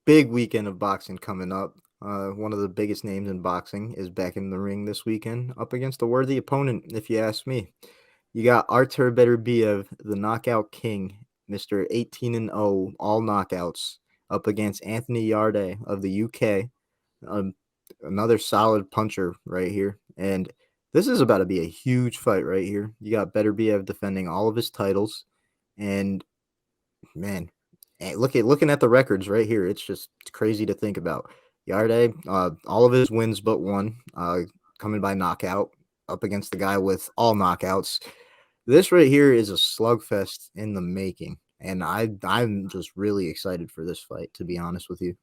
big weekend of boxing coming up. One of the biggest names in boxing is back in the ring this weekend, up against a worthy opponent, if you ask me. You got Artur Beterbiev, the knockout king, Mr. 18 and 0, all knockouts, up against Anthony Yarde of the UK, um, another solid puncher right here. And this is about to be a huge fight right here. You got Beterbiev defending all of his titles, and man, looking at the records right here, it's just crazy to think about. Yarde, all of his wins but one, coming by knockout, up against the guy with all knockouts. This right here is a slugfest in the making, and I'm just really excited for this fight, to be honest with you.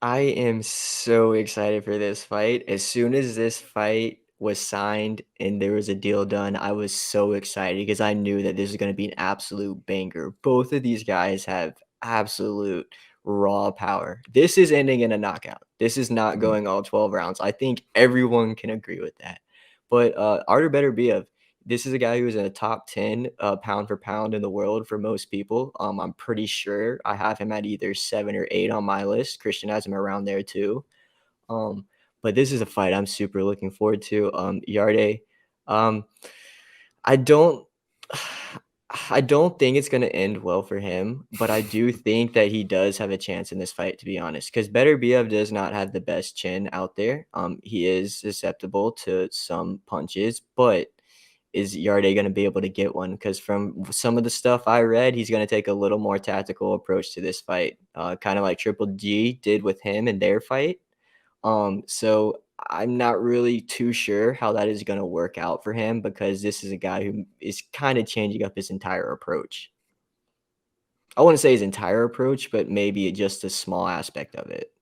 I am so excited for this fight. As soon as this fight was signed and there was a deal done, I was so excited because I knew that this is going to be an absolute banger. Both of these guys have absolute raw power. This is ending in a knockout. This is not Mhm. going all 12 rounds. I think everyone can agree with that. But Artur Beterbiev, this is a guy who's in the top 10 pound for pound in the world for most people. I'm pretty sure I have him at either 7 or 8 on my list. Christian has him around there too. Um, but this is a fight I'm super looking forward to. Yarde, um, I don't I don't think it's gonna end well for him, but I do think that he does have a chance in this fight, to be honest, because Beterbiev does not have the best chin out there. He is susceptible to some punches, but is Yarde going to be able to get one? Because from some of the stuff I read, he's going to take a little more tactical approach to this fight, kind of like Triple G did with him in their fight. So I'm not really too sure how that is going to work out for him because this is a guy who is kind of changing up his entire approach. I wouldn't say his entire approach, but maybe just a small aspect of it.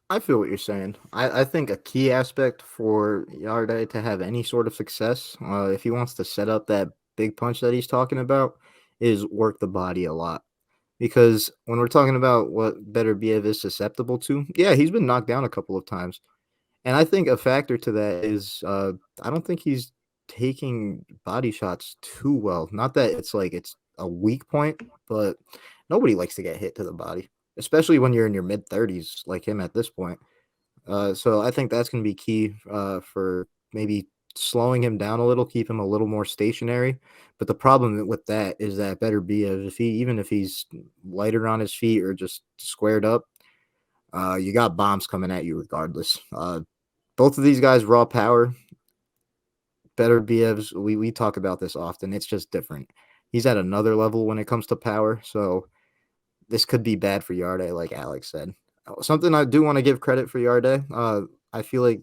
I feel what you're saying. I think a key aspect for Yarde to have any sort of success, if he wants to set up that big punch that he's talking about, is work the body a lot. Because when we're talking about what Beterbiev is susceptible to, yeah, he's been knocked down a couple of times. And I think a factor to that is I don't think he's taking body shots too well. Not that it's like it's a weak point, but nobody likes to get hit to the body, especially when you're in your mid 30s like him at this point. So I think that's going to be key for maybe slowing him down a little, keep him a little more stationary. But the problem with that is that better be if he even if he's lighter on his feet or just squared up, you got bombs coming at you regardless. Both of these guys raw power. Beterbiev's we talk about this often. It's just different. He's at another level when it comes to power. So this could be bad for Yarde, like Alex said. Something I do want to give credit for Yarde. I feel like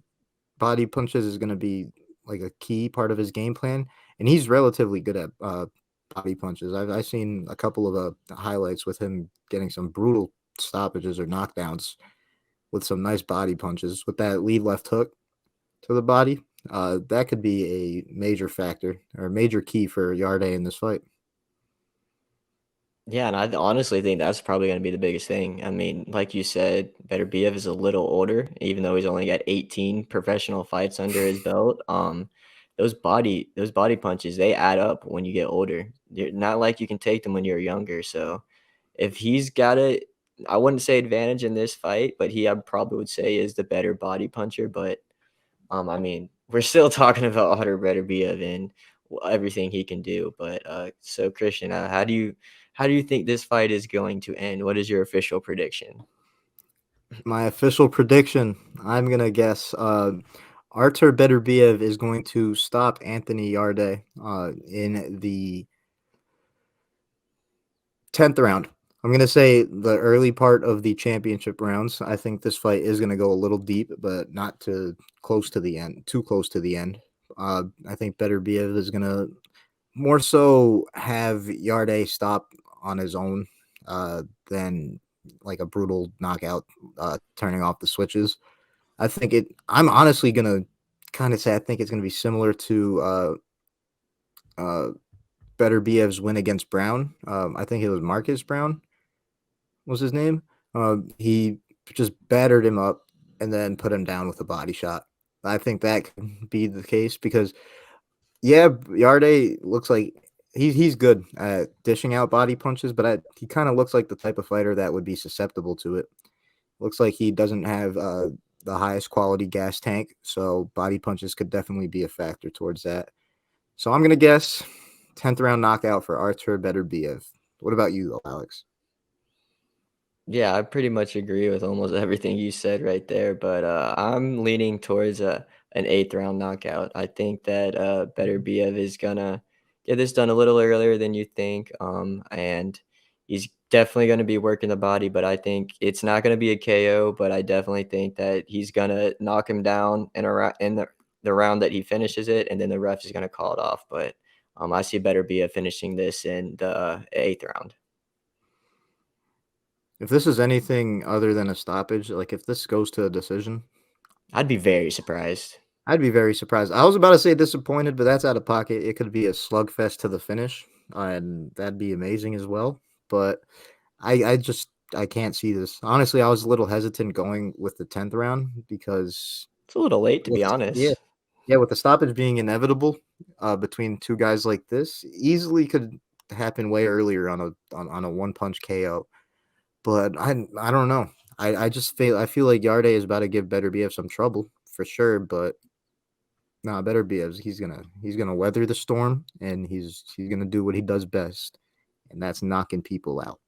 body punches is going to be like a key part of his game plan, and he's relatively good at body punches. I've seen a couple of highlights with him getting some brutal stoppages or knockdowns with some nice body punches with that lead left hook to the body. That could be a major factor or a major key for Yarde in this fight. Yeah, and I honestly think that's probably going to be the biggest thing. I mean, like you said, Beterbiev is a little older, even though he's only got 18 professional fights under his belt. Those body punches, they add up when you get older. They're not like you can take them when you're younger. So if he's got I wouldn't say advantage in this fight, but I probably would say is the better body puncher. But I mean, we're still talking about Otter Beterbiev and everything he can do. But so Christian, how do you think this fight is going to end? What is your official prediction? My official prediction, I'm gonna guess Artur Beterbiev is going to stop Anthony Yarde in the 10th round. I'm going to say the early part of the championship rounds. I think this fight is going to go a little deep, but not too close to the end. Too close to the end. I think Beterbiev is going to more so have Yarde stop on his own than like a brutal knockout, turning off the switches. I'm honestly going to kind of say I think it's going to be similar to uh, Beterbiev's win against Brown. I think it was Marcus Brown was his name. He just battered him up and then put him down with a body shot. I think that could be the case because yeah, Yarde looks like he's good at dishing out body punches, but he kind of looks like the type of fighter that would be susceptible to it. Looks like he doesn't have the highest quality gas tank, so body punches could definitely be a factor towards that. So I'm gonna guess 10th round knockout for Artur Beterbiev. What about you, Alex? Yeah, I pretty much agree with almost everything you said right there, but I'm leaning towards an eighth round knockout. I think that Beterbiev is gonna get this done a little earlier than you think, and he's definitely gonna be working the body. But I think it's not gonna be a KO. But I definitely think that he's gonna knock him down in the round that he finishes it, and then the ref is gonna call it off. But I see Beterbiev finishing this in the eighth round. If this is anything other than a stoppage, like if this goes to a decision, I'd be very surprised. I'd be very surprised. I was about to say disappointed, but that's out of pocket. It could be a slugfest to the finish, and that'd be amazing as well. But I just I can't see this. Honestly, I was a little hesitant going with the 10th round because It's a little late, to with be yeah, honest. yeah, with the stoppage being inevitable, between two guys like this, easily could happen way earlier on a one punch KO. But I don't know. I feel like Yarde is about to give Beterbiev some trouble for sure, but nah, Beterbiev he's gonna weather the storm and he's gonna do what he does best, and that's knocking people out.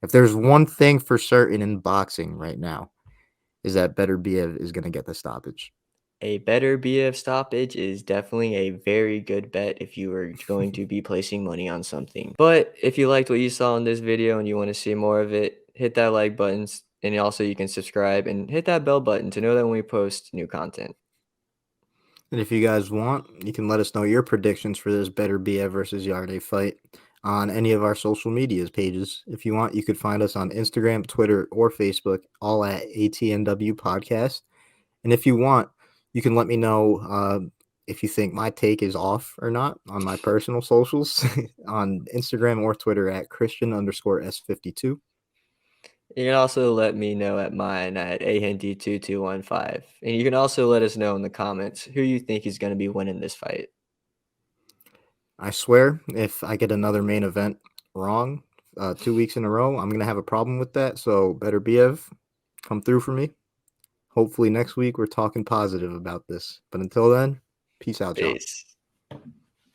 If there's one thing for certain in boxing right now, is that Beterbiev is gonna get the stoppage. A better BF stoppage is definitely a very good bet if you were going to be placing money on something. But if you liked what you saw in this video and you want to see more of it, hit that like button, and also you can subscribe and hit that bell button to know that when we post new content. And if you guys want, you can let us know your predictions for this Beterbiev versus Yarde fight on any of our social medias pages. If you want, you could find us on Instagram, Twitter, or Facebook, all at ATNW Podcast. And if you want, you can let me know if you think my take is off or not on my personal socials on Instagram or Twitter at Christian_S52. You can also let me know at mine at ahindy2215. And you can also let us know in the comments who you think is going to be winning this fight. I swear, if I get another main event wrong 2 weeks in a row, I'm going to have a problem with that. So, Beterbiev, come through for me. Hopefully, next week we're talking positive about this. But until then, peace out, y'all. Peace.